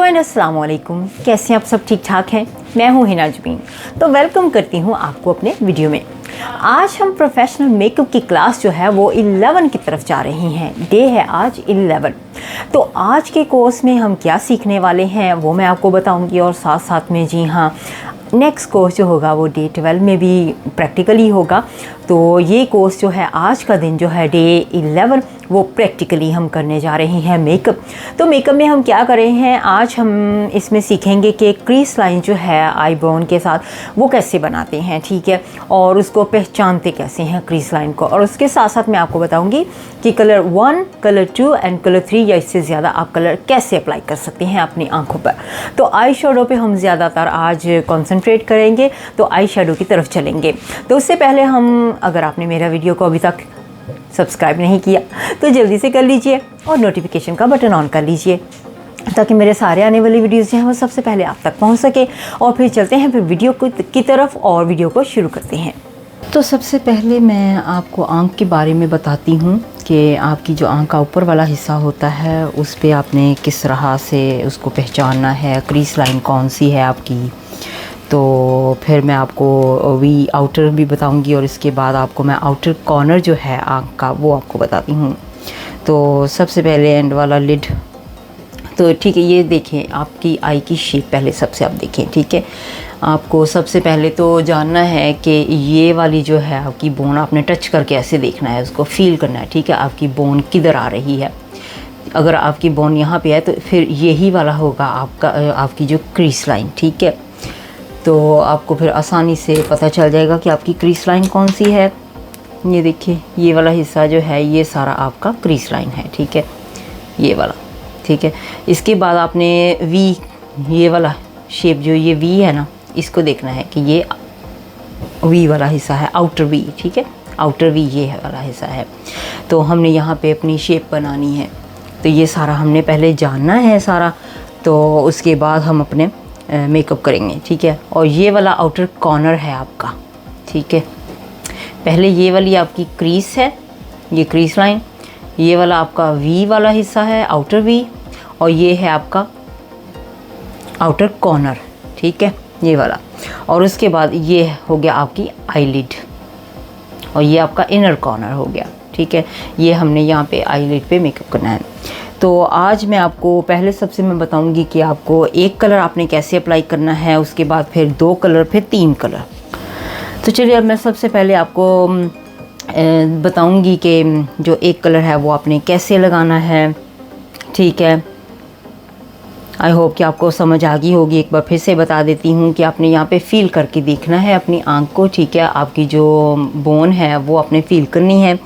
Everyone, अस्सलाम वालेकुम। कैसे हैं आप सब? ठीक ठाक हैं? मैं हूं हिना जबीन, तो वेलकम करती हूं आपको अपने वीडियो में। आज हम प्रोफेशनल मेकअप की क्लास जो है वो 11 की तरफ जा रही हैं। डे है आज 11। तो आज के कोर्स में हम क्या सीखने वाले हैं वो मैं आपको बताऊंगी, और साथ साथ में जी हाँ, नेक्स्ट कोर्स जो होगा वो डे 12 में भी प्रैक्टिकली होगा। तो ये कोर्स जो है आज का दिन जो है डे 11 वो प्रैक्टिकली हम करने जा रहे हैं मेकअप। तो मेकअप में हम क्या कर रहे हैं, आज हम इसमें सीखेंगे कि क्रीज लाइन जो है आईब्रोन के साथ वो कैसे बनाते हैं, ठीक है, और उसको पहचानते कैसे हैं क्रीज लाइन को। और उसके साथ साथ मैं आपको बताऊंगी कि कलर 1, कलर 2 एंड कलर 3 या इससे ज़्यादा आप कलर कैसे अप्लाई कर सकते हैं अपनी आँखों पर। तो आई शेडो पे हम ज़्यादातर आज कॉन्सेंट्रेट करेंगे, तो आई शेडो की तरफ चलेंगे। तो उससे पहले हम, अगर आपने मेरा वीडियो को अभी तक सब्सक्राइब नहीं किया तो जल्दी से कर लीजिए और नोटिफिकेशन का बटन ऑन कर लीजिए, ताकि मेरे सारे आने वाली वीडियोस जो हैं वो सबसे पहले आप तक पहुंच सके। और फिर चलते हैं फिर वीडियो की तरफ और वीडियो को शुरू करते हैं। तो सबसे पहले मैं आपको आँख के बारे में बताती हूँ कि आपकी जो आँख का ऊपर वाला हिस्सा होता है उस पर आपने किस तरह से उसको पहचानना है, क्रीज लाइन कौन सी है आपकी। तो फिर मैं आपको वी आउटर भी बताऊंगी, और इसके बाद आपको मैं आउटर कॉर्नर जो है आँख का वो आपको बताती हूँ। तो सबसे पहले एंड वाला लिड, तो ठीक है, ये देखें आपकी आई की शेप पहले सबसे आप देखें, ठीक है। आपको सबसे पहले तो जानना है कि ये वाली जो है आपकी बोन आपने टच करके ऐसे देखना है, उसको फील करना है, ठीक है, आपकी बोन किधर आ रही है। अगर आपकी बोन यहाँ पे है तो फिर यही वाला होगा आपका आपकी जो क्रीज लाइन, ठीक है। तो आपको फिर आसानी से पता चल जाएगा कि आपकी क्रीज लाइन कौन सी है। ये देखिए, ये वाला हिस्सा जो है ये सारा आपका क्रीज लाइन है, ठीक है, ये वाला, ठीक है। इसके बाद आपने वी, ये वाला शेप जो ये वी है ना, इसको देखना है कि ये वी वाला हिस्सा है, आउटर वी, ठीक है, आउटर वी ये है वाला हिस्सा है। तो हमने यहाँ पे अपनी शेप बनानी है, तो ये सारा हमने पहले जानना है सारा, तो उसके बाद हम अपने मेकअप करेंगे, ठीक है। और ये वाला आउटर कॉर्नर है आपका, ठीक है। पहले ये वाली आपकी क्रीज है, ये क्रीज लाइन, ये वाला आपका वी वाला हिस्सा है, आउटर वी, और ये है आपका आउटर कॉर्नर, ठीक है, ये वाला। और उसके बाद ये हो गया आपकी आईलिड, और ये आपका इनर कॉर्नर हो गया, ठीक है। ये हमने यहाँ पे आईलिड पे मेकअप करना है। तो आज मैं आपको पहले सबसे मैं बताऊंगी कि आपको एक कलर आपने कैसे अप्लाई करना है, उसके बाद फिर 2 कलर, फिर 3 कलर। तो चलिए अब मैं सबसे पहले आपको बताऊंगी कि जो एक कलर है वो आपने कैसे लगाना है, ठीक है। आई होप कि आपको समझ आ गई होगी। एक बार फिर से बता देती हूँ कि आपने यहाँ पे फील करके देखना है अपनी आँख को, ठीक है। आपकी जो बोन है वो आपने फील करनी है,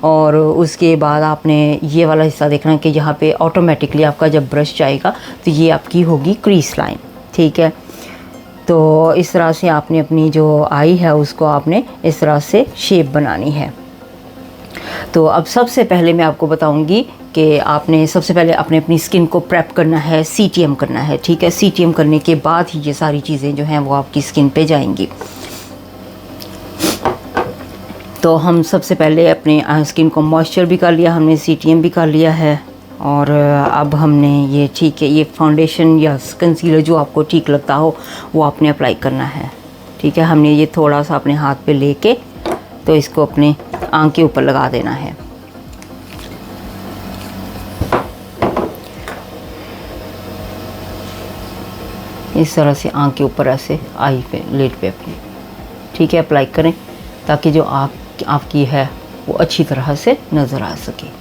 और उसके बाद आपने ये वाला हिस्सा देखना है कि यहाँ पे ऑटोमेटिकली आपका जब ब्रश जाएगा तो ये आपकी होगी क्रीज लाइन, ठीक है। तो इस तरह से आपने अपनी जो आई है उसको आपने इस तरह से शेप बनानी है। तो अब सबसे पहले मैं आपको बताऊंगी कि आपने सबसे पहले अपनी स्किन को प्रेप करना है, CTM करना है, ठीक है। CTM करने के बाद ही ये सारी चीज़ें जो हैं वो आपकी स्किन पे जाएंगी। तो हम सबसे पहले अपने स्किन को मॉइस्चर भी कर लिया, हमने CTM भी कर लिया है, और अब हमने ये, ठीक है, ये फाउंडेशन या कंसीलर जो आपको ठीक लगता हो वो आपने अप्लाई करना है, ठीक है। हमने ये थोड़ा सा अपने हाथ पे लेके तो इसको अपने आँख के ऊपर लगा देना है। इस तरह से आँख के ऊपर ऐसे आई पे, लिड पे अपनी, ठीक है, अप्लाई करें, ताकि जो आँख आपकी है वो अच्छी तरह से नज़र आ सके।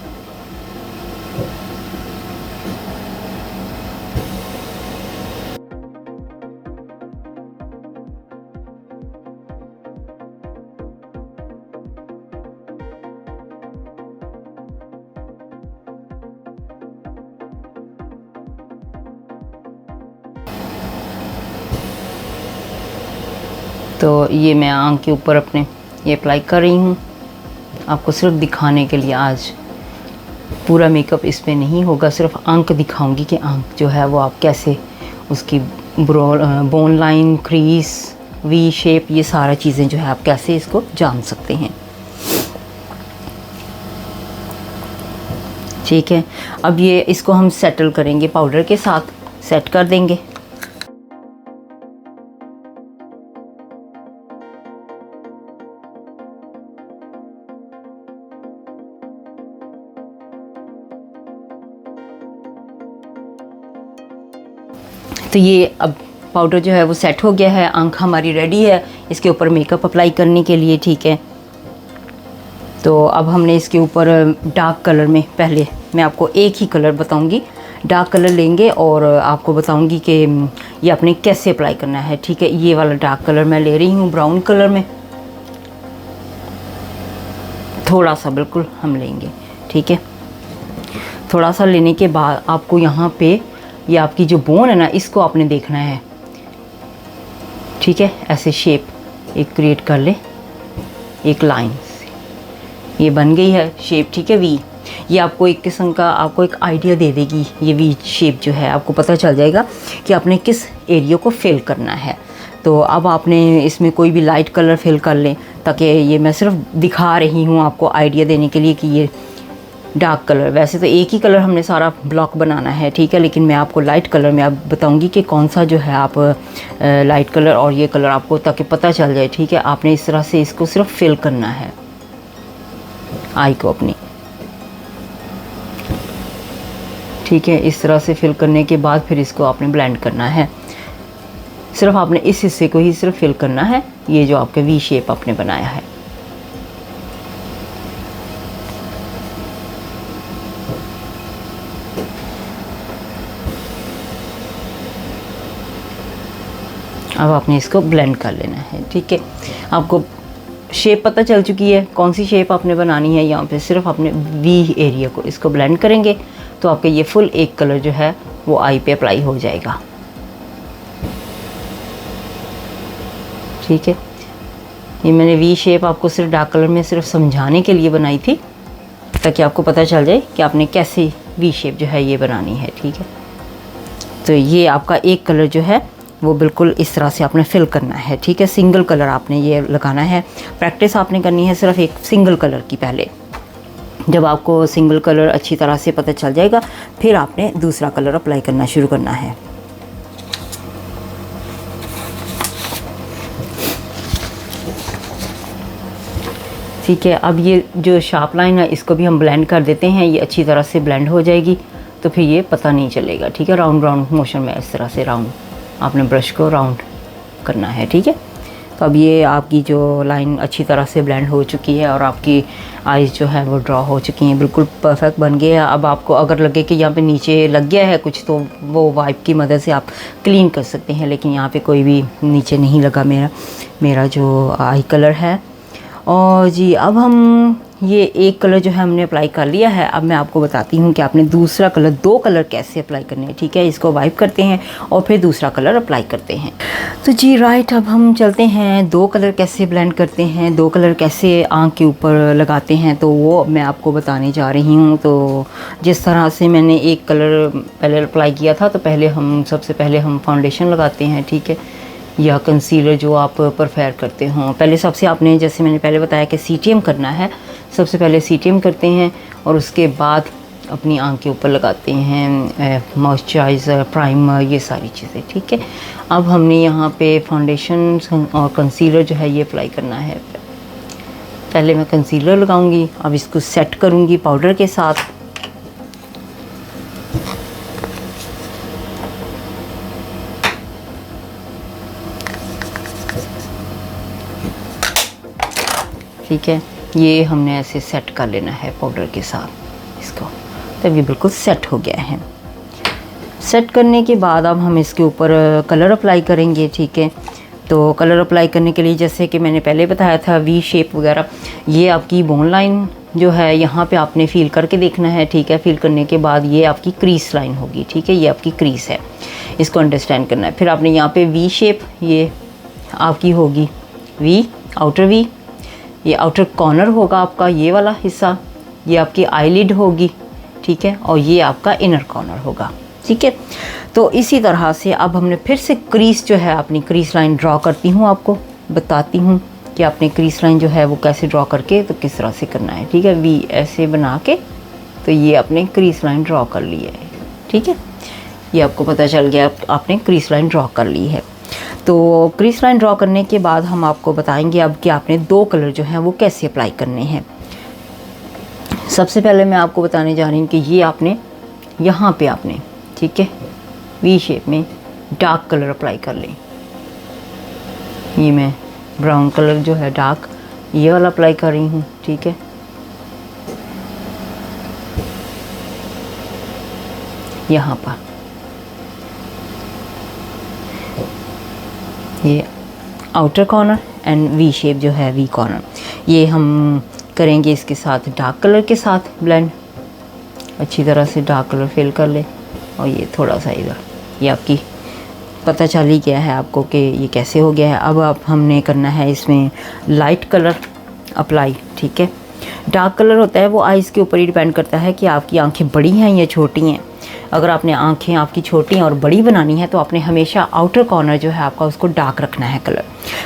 तो ये मैं आँख के ऊपर अपने ये अप्लाई कर रही हूँ, आपको सिर्फ दिखाने के लिए। आज पूरा मेकअप इस पे नहीं होगा, सिर्फ आँख दिखाऊंगी कि आँख जो है वो आप कैसे उसकी bone line, crease, V shape, ये सारा चीज़ें जो है आप कैसे इसको जान सकते हैं। ठीक है, अब ये इसको हम सेटल करेंगे पाउडर के साथ। सेट कर देंगे। तो ये अब पाउडर जो है वो सेट हो गया है, आंख हमारी रेडी है इसके ऊपर मेकअप अप्लाई करने के लिए, ठीक है। तो अब हमने इसके ऊपर डार्क कलर में, पहले मैं आपको एक ही कलर बताऊंगी, डार्क कलर लेंगे और आपको बताऊंगी कि ये आपने कैसे अप्लाई करना है, ठीक है। ये वाला डार्क कलर मैं ले रही हूँ ब्राउन कलर में, थोड़ा सा बिल्कुल हम लेंगे, ठीक है। थोड़ा सा लेने के बाद आपको यहाँ पे ये आपकी जो बोन है ना, इसको आपने देखना है, ठीक है। ऐसे शेप एक क्रिएट कर ले, एक लाइन से ये बन गई है शेप, ठीक है। वी, ये आपको एक किस्म का आपको एक आइडिया दे देगी, ये वी शेप जो है आपको पता चल जाएगा कि आपने किस एरिया को फिल करना है। तो अब आपने इसमें कोई भी लाइट कलर फिल कर लें, ताकि ये मैं सिर्फ दिखा रही हूँ आपको आइडिया देने के लिए कि ये डार्क कलर, वैसे तो एक ही कलर हमने सारा ब्लॉक बनाना है, ठीक है। लेकिन मैं आपको लाइट कलर में आप बताऊंगी कि कौन सा जो है आप लाइट कलर और ये कलर आपको, ताकि पता चल जाए, ठीक है। आपने इस तरह से इसको सिर्फ फिल करना है आई को अपनी, ठीक है। इस तरह से फिल करने के बाद फिर इसको आपने ब्लेंड करना है, सिर्फ आपने इस हिस्से को ही सिर्फ फिल करना है, ये जो आपके वी शेप आपने बनाया है। अब आपने इसको ब्लेंड कर लेना है, ठीक है। आपको शेप पता चल चुकी है, कौन सी शेप आपने बनानी है। यहाँ पे सिर्फ आपने वी एरिया को इसको ब्लेंड करेंगे तो आपके ये फुल एक कलर जो है वो आई पे अप्लाई हो जाएगा, ठीक है। ये मैंने वी शेप आपको सिर्फ डार्क कलर में सिर्फ समझाने के लिए बनाई थी, ताकि आपको पता चल जाए कि आपने कैसे वी शेप जो है ये बनानी है, ठीक है। तो ये आपका एक कलर जो है वो बिल्कुल इस तरह से आपने फिल करना है, ठीक है। सिंगल कलर आपने ये लगाना है, प्रैक्टिस आपने करनी है सिर्फ एक सिंगल कलर की। पहले जब आपको सिंगल कलर अच्छी तरह से पता चल जाएगा, फिर आपने दूसरा कलर अप्लाई करना शुरू करना है। ठीक है, अब ये जो शार्प लाइन है इसको भी हम ब्लेंड कर देते हैं, ये अच्छी तरह से ब्लेंड हो जाएगी तो फिर ये पता नहीं चलेगा, ठीक है। राउंड राउंड मोशन में इस तरह से राउंड आपने ब्रश को राउंड करना है, ठीक है। तो अब ये आपकी जो लाइन अच्छी तरह से ब्लेंड हो चुकी है और आपकी आईज़ जो है वो ड्रॉ हो चुकी हैं, बिल्कुल परफेक्ट बन गए हैं। अब आपको अगर लगे कि यहाँ पे नीचे लग गया है कुछ, तो वो वाइप की मदद से आप क्लीन कर सकते हैं, लेकिन यहाँ पे कोई भी नीचे नहीं लगा मेरा जो आई कलर है। और जी अब हम ये एक कलर जो है हमने अप्लाई कर लिया है। अब मैं आपको बताती हूँ कि आपने दूसरा कलर, दो कलर कैसे अप्लाई करने हैं, ठीक है। इसको वाइप करते हैं और फिर दूसरा कलर अप्लाई करते हैं। तो जी राइट, अब हम चलते हैं दो कलर कैसे ब्लेंड करते हैं, दो कलर कैसे आँख के ऊपर लगाते हैं, तो वो मैं आपको बताने जा रही हूँ। तो जिस तरह से मैंने एक कलर पहले अप्लाई किया था, तो सबसे पहले हम फाउंडेशन लगाते हैं, ठीक है, या कंसीलर जो आप प्रेफर करते हो। पहले सबसे आपने, जैसे मैंने पहले बताया कि CTM करना है, सबसे पहले CTM करते हैं और उसके बाद अपनी आँख के ऊपर लगाते हैं मॉइस्चराइज़र, प्राइमर, ये सारी चीज़ें, ठीक है। अब हमने यहाँ पे फाउंडेशन और कंसीलर जो है ये अप्लाई करना है। पहले मैं कंसीलर लगाऊंगी, अब इसको सेट करूँगी पाउडर के साथ। ठीक है, ये हमने ऐसे सेट कर लेना है पाउडर के साथ इसको, तब ये बिल्कुल सेट हो गया है। सेट करने के बाद अब हम इसके ऊपर कलर अप्लाई करेंगे, ठीक है। तो कलर अप्लाई करने के लिए, जैसे कि मैंने पहले बताया था, वी शेप वगैरह, ये आपकी बोन लाइन जो है यहाँ पे आपने फील करके देखना है, ठीक है। फील करने के बाद ये आपकी क्रीज लाइन होगी, ठीक है, ये आपकी क्रीज है, इसको अंडरस्टैंड करना है। फिर आपने यहाँ पे वी शेप, ये आपकी होगी वी, आउटर वी, ये आउटर कॉर्नर होगा आपका ये वाला हिस्सा, ये आपकी आईलिड होगी, ठीक है, और ये आपका इनर कॉर्नर होगा, ठीक है। तो इसी तरह से अब हमने फिर से क्रीज जो है, अपनी क्रीज लाइन ड्रॉ करती हूँ, आपको बताती हूँ कि आपने क्रीज लाइन जो है वो कैसे ड्रॉ करके तो किस तरह से करना है, ठीक है। वी ऐसे बना के, तो ये आपने क्रीज लाइन ड्रॉ कर ली है, ठीक है। ये आपको पता चल गया, आपने क्रीज लाइन ड्रॉ कर ली है। तो क्रीज लाइन ड्रॉ करने के बाद हम आपको बताएंगे अब कि आपने 2 कलर जो हैं वो कैसे अप्लाई करने हैं। सबसे पहले मैं आपको बताने जा रही हूँ कि ये आपने यहाँ पे आपने, ठीक है, वी शेप में डार्क कलर अप्लाई कर लें। ये मैं ब्राउन कलर जो है डार्क, ये वाला अप्लाई कर रही हूँ, ठीक है। यहाँ पर ये outer corner and V shape जो है वी कॉर्नर, ये हम करेंगे इसके साथ डार्क कलर के साथ ब्लेंड। अच्छी तरह से डार्क कलर फिल कर ले। और ये थोड़ा सा इधर, ये आपकी पता चल ही गया है आपको कि ये कैसे हो गया है। अब आप हमने करना है इसमें लाइट कलर अप्लाई, ठीक है। डार्क कलर होता है वो आइज़ के ऊपर ही डिपेंड करता है कि आपकी आंखें बड़ी हैं या छोटी हैं। अगर आपने आंखें आपकी छोटी और बड़ी बनानी है तो आपने हमेशा आउटर कॉर्नर जो है आपका उसको डार्क रखना है कलर।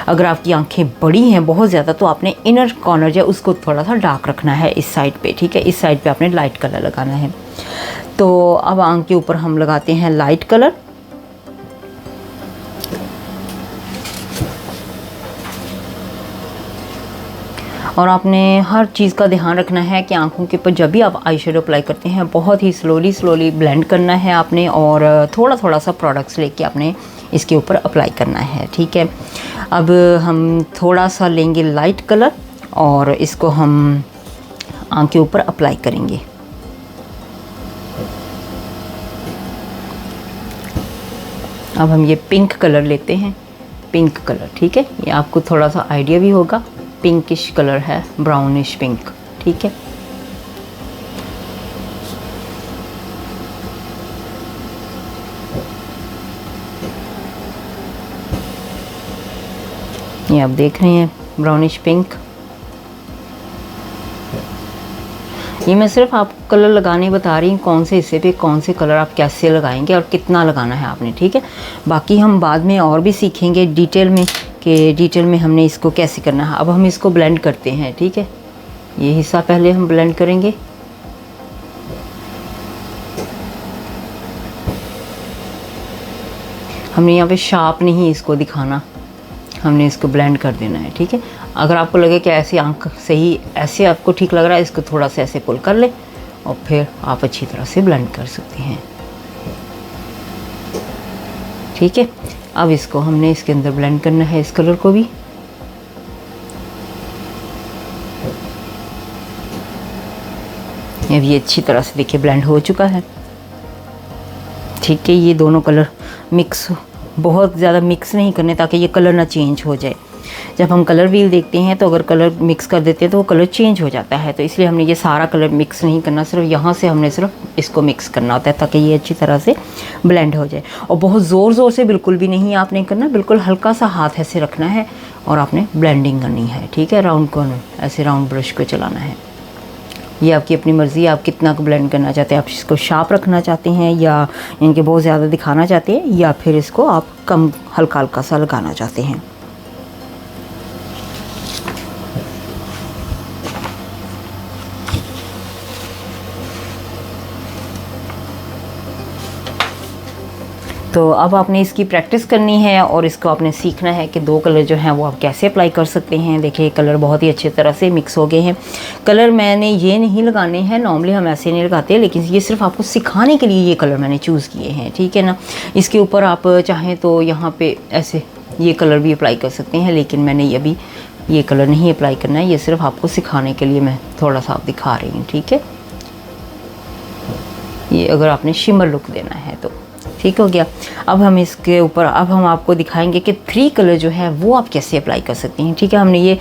अगर आपकी आंखें बड़ी हैं बहुत ज़्यादा तो आपने इनर कॉर्नर जो है उसको थोड़ा सा डार्क रखना है इस साइड पे, ठीक है। इस साइड पे आपने लाइट कलर लगाना है। तो अब आंख के ऊपर हम लगाते हैं लाइट कलर। और आपने हर चीज़ का ध्यान रखना है कि आंखों के ऊपर जब भी आप आई शेडो अप्लाई करते हैं बहुत ही स्लोली ब्लेंड करना है आपने, और थोड़ा सा प्रोडक्ट्स लेके आपने इसके ऊपर अप्लाई करना है, ठीक है। अब हम थोड़ा सा लेंगे लाइट कलर और इसको हम आंख के ऊपर अप्लाई करेंगे। अब हम ये पिंक कलर लेते हैं, पिंक कलर, ठीक है। ये आपको थोड़ा सा आइडिया भी होगा, पिंकिश कलर है, ब्राउनिश पिंक, ठीक है। ये आप देख रहे हैं ब्राउनिश पिंक। ये मैं सिर्फ आपको कलर लगाने बता रही हूँ, कौन से हिस्से पे कौन से कलर आप कैसे लगाएंगे और कितना लगाना है आपने, ठीक है। बाकी हम बाद में और भी सीखेंगे डिटेल में कि डिटेल में हमने इसको कैसे करना है। अब हम इसको ब्लेंड करते हैं, ठीक है। ये हिस्सा पहले हम ब्लेंड करेंगे। हमने यहाँ पे शार्प नहीं इसको दिखाना, हमने इसको ब्लेंड कर देना है, ठीक है। अगर आपको लगे कि ऐसी आंख सही, ऐसे आपको ठीक लग रहा है, इसको थोड़ा सा ऐसे पुल कर ले और फिर आप अच्छी तरह से ब्लेंड कर सकते हैं, ठीक है। अब इसको हमने इसके अंदर ब्लेंड करना है, इस कलर को भी। अब ये अच्छी तरह से देखिए ब्लेंड हो चुका है, ठीक है। ये दोनों कलर मिक्स, बहुत ज़्यादा मिक्स नहीं करने ताकि ये कलर ना चेंज हो जाए। जब हम कलर व्हील देखते हैं तो अगर कलर मिक्स कर देते हैं तो वो कलर चेंज हो जाता है, तो इसलिए हमने ये सारा कलर मिक्स नहीं करना, सिर्फ यहाँ से हमने सिर्फ इसको मिक्स करना होता है ताकि ये अच्छी तरह से ब्लेंड हो जाए। और बहुत ज़ोर से बिल्कुल भी नहीं आपने करना, बिल्कुल हल्का सा हाथ ऐसे रखना है और आपने ब्लेंडिंग करनी है, ठीक है। राउंड कॉर्नर ऐसे राउंड ब्रश को चलाना है। ये आपकी अपनी मर्ज़ी है, आप कितना को ब्लेंड करना चाहते हैं। आप इसको शार्प रखना चाहते हैं या इनके बहुत ज़्यादा दिखाना चाहते हैं, या फिर इसको आप कम हल्का सा लगाना चाहते हैं। तो अब आपने इसकी प्रैक्टिस करनी है और इसको आपने सीखना है कि 2 कलर जो हैं वो आप कैसे अप्लाई कर सकते हैं। देखिए कलर बहुत ही अच्छी तरह से मिक्स हो गए हैं। कलर मैंने ये नहीं लगाने हैं, नॉर्मली हम ऐसे नहीं लगाते, लेकिन ये सिर्फ आपको सिखाने के लिए ये कलर मैंने चूज़ किए हैं, ठीक है ना। इसके ऊपर आप चाहें तो यहाँ पे ऐसे ये कलर भी अप्लाई कर सकते हैं, लेकिन मैंने अभी ये कलर नहीं अप्लाई करना है, ये सिर्फ आपको सिखाने के लिए मैं थोड़ा सा आप दिखा रही हूँ, ठीक है। ये अगर आपने शिमर लुक देना है तो ठीक हो गया। अब हम इसके ऊपर अब हम आपको दिखाएंगे कि 3 कलर जो है वो आप कैसे अप्लाई कर सकते हैं, ठीक है। हमने ये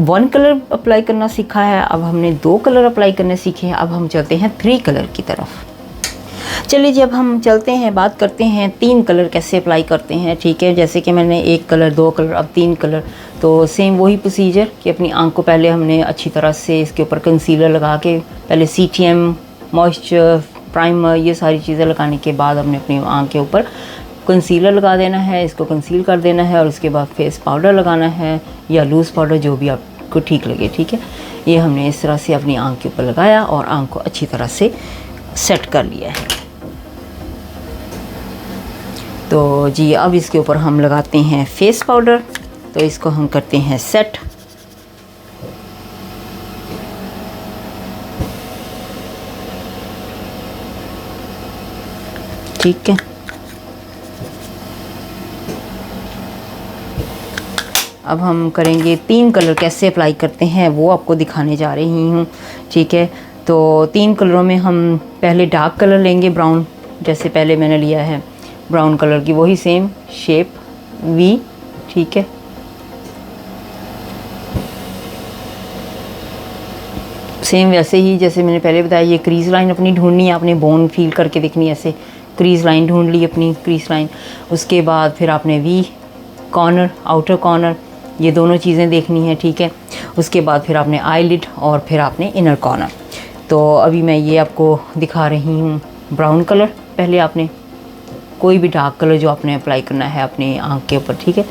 1 कलर अप्लाई करना सीखा है, अब हमने 2 कलर अप्लाई करने सीखे हैं। अब हम चलते हैं 3 कलर की तरफ। चलिए जी, अब हम चलते हैं, बात करते हैं 3 कलर कैसे अप्लाई करते हैं, ठीक है। जैसे कि मैंने 1 कलर, 2 कलर, अब 3 कलर, तो सेम वही प्रोसीजर कि अपनी आंख को पहले हमने अच्छी तरह से इसके ऊपर कंसीलर लगा के, पहले CTM, मॉइस्चर, प्राइमर, ये सारी चीज़ें लगाने के बाद हमने अपनी आंख के ऊपर कंसीलर लगा देना है, इसको कंसील कर देना है, और उसके बाद फेस पाउडर लगाना है या लूज़ पाउडर, जो भी आपको ठीक लगे, ठीक है। ये हमने इस तरह से अपनी आंख के ऊपर लगाया और आंख को अच्छी तरह से सेट कर लिया है। तो जी अब इसके ऊपर हम लगाते हैं फेस पाउडर। तो इसको हम करते हैं सेट। ठीक है, अब हम करेंगे 3 कलर कैसे अप्लाई करते हैं वो आपको दिखाने जा रही हूँ। ठीक है, तो 3 कलरों में हम पहले डार्क कलर लेंगे, ब्राउन, जैसे पहले मैंने लिया है ब्राउन कलर की, वही सेम शेप वी। ठीक है, सेम वैसे ही जैसे मैंने पहले बताया, ये क्रीज लाइन अपनी ढूंढनी है, आपने बोन फील करके देखनी है। ऐसे क्रीज लाइन ढूंढ ली अपनी क्रीज लाइन, उसके बाद फिर आपने वी, कॉर्नर, आउटर कॉर्नर, ये दोनों चीज़ें देखनी है। ठीक है, उसके बाद फिर आपने आईलिड और फिर आपने इनर कॉर्नर। तो अभी मैं ये आपको दिखा रही हूँ ब्राउन कलर। पहले आपने कोई भी डार्क कलर जो आपने अप्लाई करना है अपनी आँख के ऊपर। ठीक है,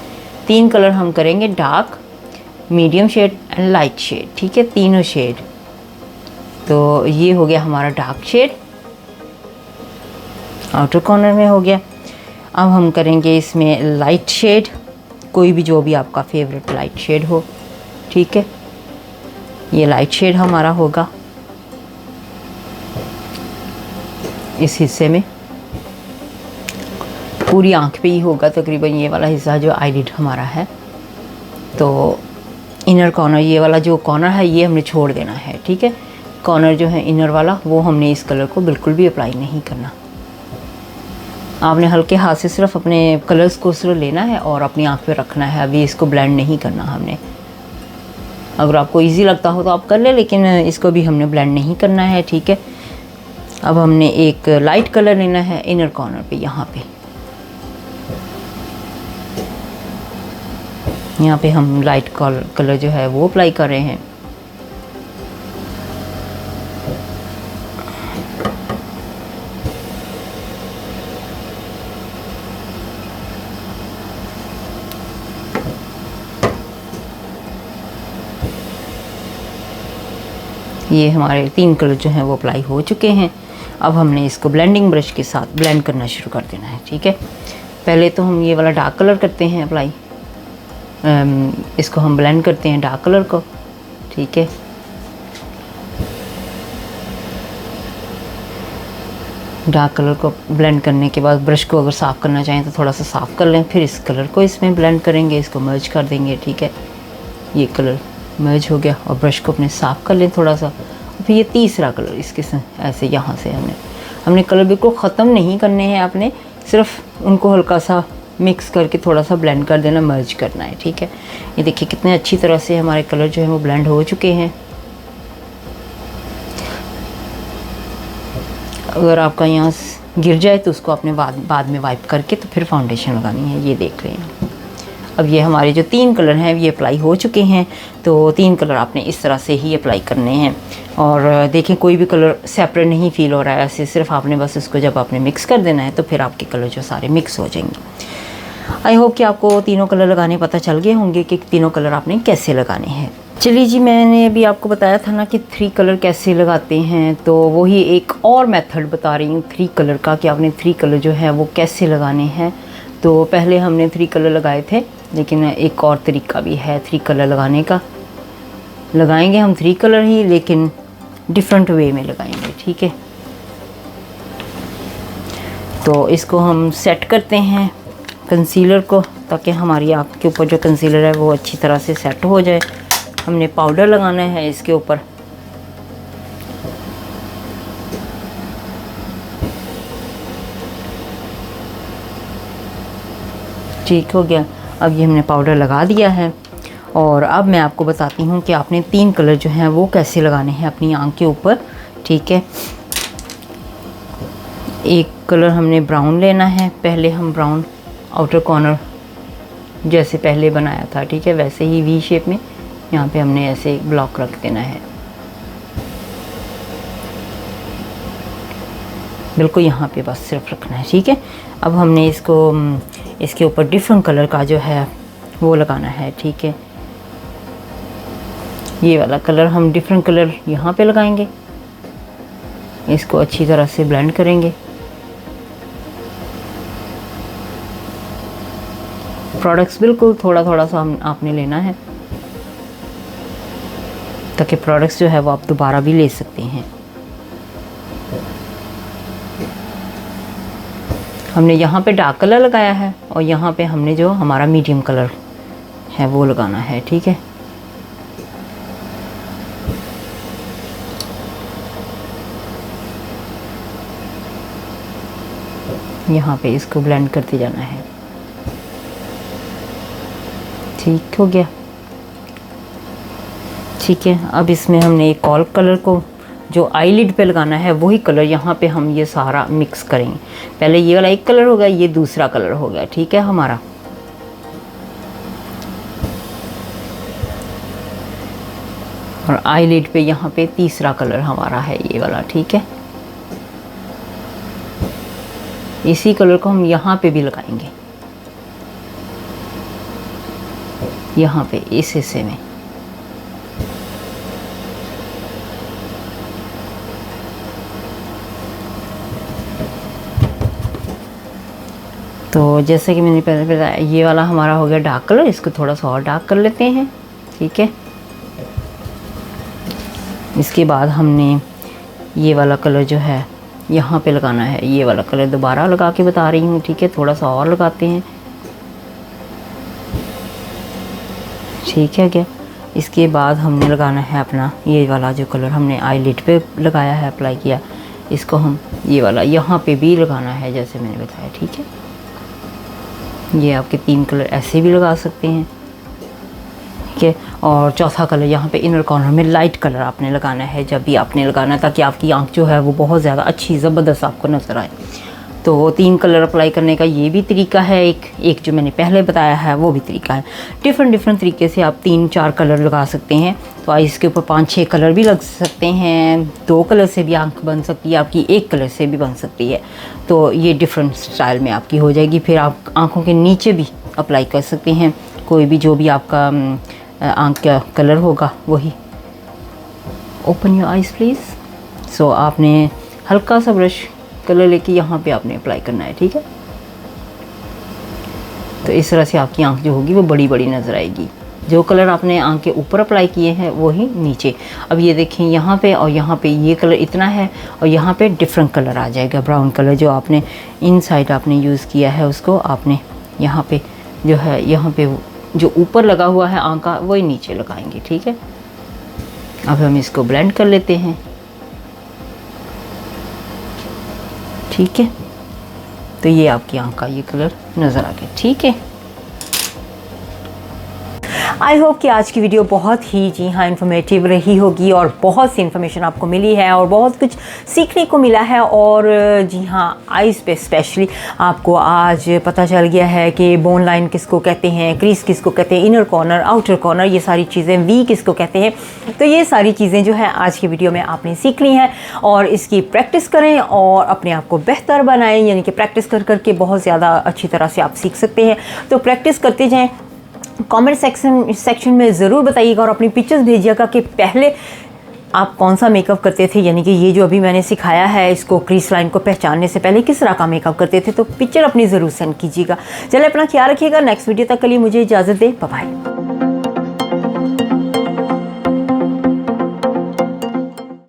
3 कलर हम करेंगे, dark, medium shade and light shade. ठीक है, तीनों शेड। तो ये हो गया हमारा डार्क शेड, आउटर कॉर्नर में हो गया। अब हम करेंगे इसमें लाइट शेड, कोई भी जो भी आपका फेवरेट लाइट शेड हो। ठीक है, ये लाइट शेड हमारा होगा इस हिस्से में, पूरी आंख पे ही होगा तकरीबन ये वाला हिस्सा जो आईलिड हमारा है। तो इनर कॉर्नर, ये वाला जो कॉर्नर है ये हमने छोड़ देना है। ठीक है, कॉर्नर जो है इनर वाला वो हमने इस कलर को बिल्कुल भी अप्लाई नहीं करना। आपने हल्के हाथ से सिर्फ अपने कलर्स को सिर्फ लेना है और अपनी आँख पे रखना है। अभी इसको ब्लेंड नहीं करना हमने। अगर आपको इजी लगता हो तो आप कर ले, लेकिन इसको भी हमने ब्लेंड नहीं करना है। ठीक है, अब हमने एक लाइट कलर लेना है इनर कॉर्नर पे, यहाँ पे हम लाइट कलर जो है वो अप्लाई कर रहे हैं। ये हमारे 3 कलर जो हैं वो अप्लाई हो चुके हैं। अब हमने इसको ब्लेंडिंग ब्रश के साथ ब्लेंड करना शुरू कर देना है। ठीक है, पहले तो हम ये वाला डार्क कलर करते हैं अप्लाई, इसको हम ब्लेंड करते हैं डार्क कलर को। ठीक है, डार्क कलर को ब्लेंड करने के बाद ब्रश को अगर साफ़ करना चाहें तो थोड़ा सा साफ़ कर लें, फिर इस कलर को इसमें ब्लेंड करेंगे, इसको मर्ज कर देंगे। ठीक है, ये कलर मर्ज हो गया और ब्रश को अपने साफ़ कर लें थोड़ा सा। फिर ये तीसरा कलर इसके ऐसे यहाँ से हमने कलर बिल्कुल ख़त्म नहीं करने हैं, आपने सिर्फ उनको हल्का सा मिक्स करके थोड़ा सा ब्लेंड कर देना, मर्ज करना है। ठीक है, ये देखिए कितने अच्छी तरह से हमारे कलर जो है वो ब्लेंड हो चुके हैं। अगर आपका यहाँ गिर जाए तो उसको आपने बाद में वाइप करके तो फिर फाउंडेशन लगानी है। ये देख रहे हैं, अब ये हमारे जो 3 कलर हैं ये अप्लाई हो चुके हैं। तो 3 कलर आपने इस तरह से ही अप्लाई करने हैं। और देखें कोई भी कलर सेपरेट नहीं फील हो रहा है, ऐसे सिर्फ आपने बस इसको जब आपने मिक्स कर देना है तो फिर आपके कलर जो सारे मिक्स हो जाएंगे। आई होप कि आपको तीनों कलर लगाने पता चल गए होंगे कि तीनों कलर आपने कैसे लगाने हैं। चलिए जी, मैंने अभी आपको बताया था ना कि 3 कलर कैसे लगाते हैं, तो वही एक और मेथड बता रही हूँ 3 कलर का, कि आपने 3 कलर जो है वो कैसे लगाने हैं। तो पहले हमने 3 कलर लगाए थे, लेकिन एक और तरीका भी है 3 कलर लगाने का। लगाएंगे हम 3 कलर ही, लेकिन डिफरेंट वे में लगाएंगे। ठीक है, तो इसको हम सेट करते हैं कंसीलर को, ताकि हमारी आँख के ऊपर जो कंसीलर है वो अच्छी तरह से सेट हो जाए। हमने पाउडर लगाना है इसके ऊपर। ठीक हो गया, अब ये हमने पाउडर लगा दिया है। और अब मैं आपको बताती हूँ कि आपने 3 कलर जो हैं वो कैसे लगाने हैं अपनी आँख के ऊपर। ठीक है, एक कलर हमने ब्राउन लेना है। पहले हम ब्राउन आउटर कॉर्नर जैसे पहले बनाया था, ठीक है, वैसे ही वी शेप में यहाँ पे हमने ऐसे ब्लॉक रख देना है, बिल्कुल यहाँ पे बस सिर्फ रखना है। ठीक है, अब हमने इसको इसके ऊपर डिफरेंट कलर का जो है वो लगाना है। ठीक है, ये वाला कलर हम डिफरेंट कलर यहाँ पे लगाएंगे, इसको अच्छी तरह से ब्लेंड करेंगे। प्रोडक्ट्स बिल्कुल थोड़ा थोड़ा सा आपने लेना है, ताकि प्रोडक्ट्स जो है वो आप दोबारा भी ले सकते हैं। हमने यहाँ पे डार्क कलर लगाया है और यहाँ पे हमने जो हमारा मीडियम कलर है वो लगाना है, ठीक है। यहाँ पे इसको ब्लेंड करते जाना है। ठीक हो गया, ठीक है। अब इसमें हमने एक और कलर को जो आईलिड पे लगाना है वही कलर यहाँ पे हम ये सारा मिक्स करेंगे। पहले ये वाला एक कलर हो गया, ये दूसरा कलर हो गया, ठीक है हमारा। और आईलिड पे यहाँ पे तीसरा कलर हमारा है ये वाला, ठीक है। इसी कलर को हम यहाँ पे भी लगाएंगे, यहाँ पे इस हिस्से में। तो जैसे कि मैंने पहले बताया, ये वाला हमारा हो गया डार्क कलर, इसको थोड़ा सा और डार्क कर लेते हैं, ठीक है। इसके बाद हमने ये वाला कलर जो है यहाँ पे लगाना है, ये वाला कलर दोबारा लगा के बता रही हूँ, ठीक है। थोड़ा सा और लगाते हैं, ठीक है क्या। इसके बाद हमने लगाना है अपना ये वाला जो कलर हमने आईलिड पे लगाया है, अप्लाई किया, इसको हम ये वाला यहाँ पे भी लगाना है जैसे मैंने बताया, ठीक है। ये आपके 3 कलर ऐसे भी लगा सकते हैं, ठीक है। और चौथा कलर यहाँ पे इनर कॉर्नर में लाइट कलर आपने लगाना है जब भी आपने लगाना है, ताकि आपकी आंख जो है वो बहुत ज़्यादा अच्छी ज़बरदस्त आपको नज़र आए। तो 3 कलर अप्लाई करने का ये भी तरीका है, एक जो मैंने पहले बताया है वो भी तरीका है। डिफरेंट तरीके से आप 3-4 कलर लगा सकते हैं। तो आइस के ऊपर 5-6 कलर भी लग सकते हैं, 2 कलर से भी आंख बन सकती है आपकी, 1 कलर से भी बन सकती है। तो ये डिफरेंट स्टाइल में आपकी हो जाएगी। फिर आप आँखों के नीचे भी अप्लाई कर सकते हैं, कोई भी जो भी आपका आँख का कलर होगा वही। Open your eyes please. So आपने हल्का सा ब्रश कलर लेके यहाँ पे आपने अप्लाई करना है, ठीक है। तो इस तरह से आपकी आंख जो होगी वो बड़ी बड़ी नज़र आएगी। जो कलर आपने आंख के ऊपर अप्लाई किए हैं वही नीचे। अब ये देखें यहाँ पे और यहाँ पे ये कलर इतना है और यहाँ पे डिफरेंट कलर आ जाएगा, ब्राउन कलर जो आपने इनसाइड आपने यूज़ किया है उसको आपने यहाँ पे जो है, यहाँ पे जो ऊपर लगा हुआ है आंख का वही नीचे लगाएंगे, ठीक है। अब हम इसको ब्लेंड कर लेते हैं, ठीक है। तो ये आपकी आंख का ये कलर नज़र आ गया, ठीक है। आई होप कि आज की वीडियो बहुत ही जी हाँ इन्फॉर्मेटिव रही होगी और बहुत सी इन्फॉर्मेशन आपको मिली है और बहुत कुछ सीखने को मिला है। और जी हाँ आइज़ पे स्पेशली आपको आज पता चल गया है कि बोन लाइन किसको कहते हैं, क्रीज किसको कहते हैं, इनर कॉर्नर, आउटर कॉर्नर, ये सारी चीज़ें, वी किसको कहते हैं। तो ये सारी चीज़ें जो है आज की वीडियो में आपने सीख ली हैं और इसकी प्रैक्टिस करें और अपने आप को बेहतर बनाएं, यानी कि प्रैक्टिस कर करके बहुत ज़्यादा अच्छी तरह से आप सीख सकते हैं। तो प्रैक्टिस करते जाएँ। कमेंट सेक्शन में ज़रूर बताइएगा और अपनी पिक्चर्स भेजिएगा कि पहले आप कौन सा मेकअप करते थे, यानी कि ये जो अभी मैंने सिखाया है इसको क्रीज लाइन को पहचानने से पहले किस तरह का मेकअप करते थे। तो पिक्चर अपनी ज़रूर सेंड कीजिएगा। चलिए अपना ख्याल रखिएगा। नेक्स्ट वीडियो तक के लिए मुझे इजाज़त दें। Bye bye.